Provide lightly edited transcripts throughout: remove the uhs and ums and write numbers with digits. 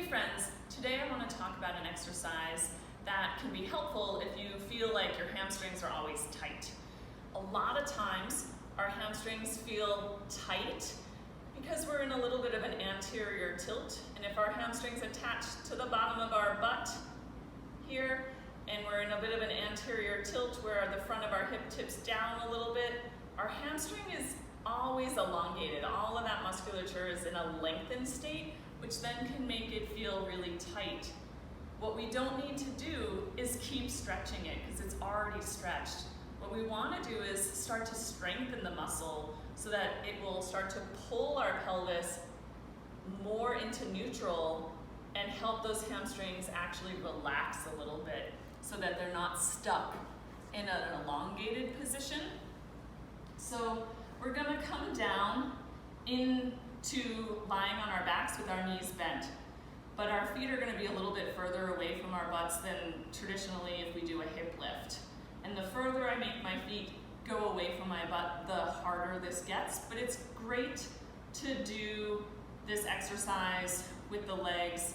friends, today I want to talk about an exercise that can be helpful if you feel like your hamstrings are always tight. A lot of times our hamstrings feel tight because we're in a little bit of an anterior tilt, and if our hamstrings attach to the bottom of our butt here, and we're in a bit of an anterior tilt where the front of our hip tips down a little bit, our hamstring is always elongated. All of that musculature is in a lengthened state, which then can make it feel really tight. What we don't need to do is keep stretching it because it's already stretched. What we want to do is start to strengthen the muscle so that it will start to pull our pelvis more into neutral and help those hamstrings actually relax a little bit so that they're not stuck in an elongated position. So we're going to come down into lying on our backs with our knees bent. But our feet are going to be a little bit further away from our butts than traditionally if we do a hip lift. And the further I make my feet go away from my butt, the harder this gets. But it's great to do this exercise with the legs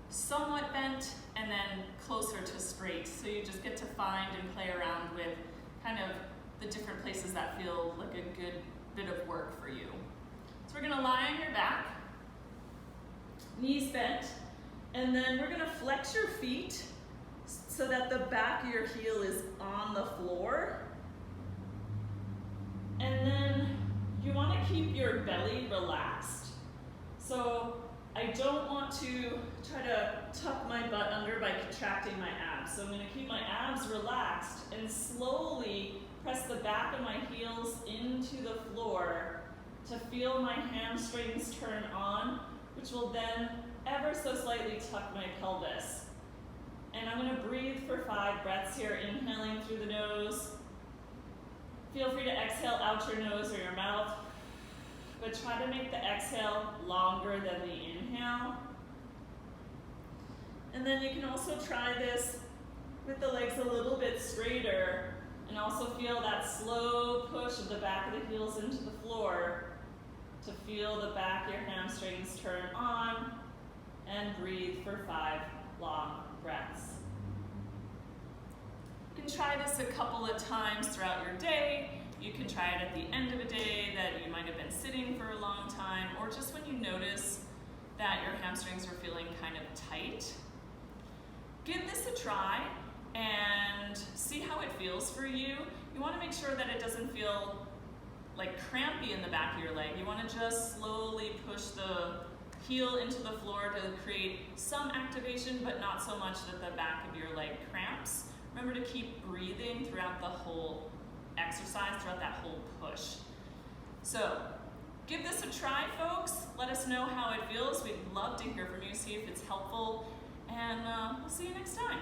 somewhat bent and then closer to straight. So you just get to find and play around with kind of the different places that feel like a good bit of work for you. So we're going to lie on your back, knees bent, and then we're going to flex your feet so that the back of your heel is on the floor. And then you want to keep your belly relaxed. So I don't want to try to tuck my butt under by contracting my abs. So I'm going to keep my abs relaxed and slowly press the back of my heels into the floor to feel my hamstrings turn on, which will then ever so slightly tuck my pelvis. And I'm going to breathe for 5 breaths here, inhaling through the nose. Feel free to exhale out your nose or your mouth, but try to make the exhale longer than the inhale. And then you can also try this with the legs a little bit straighter and also feel that slow push of the back of the heels into the floor to feel the back of your hamstrings turn on, and breathe for 5 long breaths. You can try this a couple of times throughout your day. You can try it at the end of a day that you might have been sitting for a long time, or just when you notice that your hamstrings are feeling kind of tight. Give this a try and see how it feels for you. You want to make sure that it doesn't feel like crampy in the back of your leg. You want to just slowly push the heel into the floor to create some activation, but not so much that the back of your leg cramps. Remember to keep breathing throughout the whole exercise, throughout that whole push. So give this a try, folks. Let us know how it feels. We'd love to hear from you, see if it's helpful, and we'll see you next time.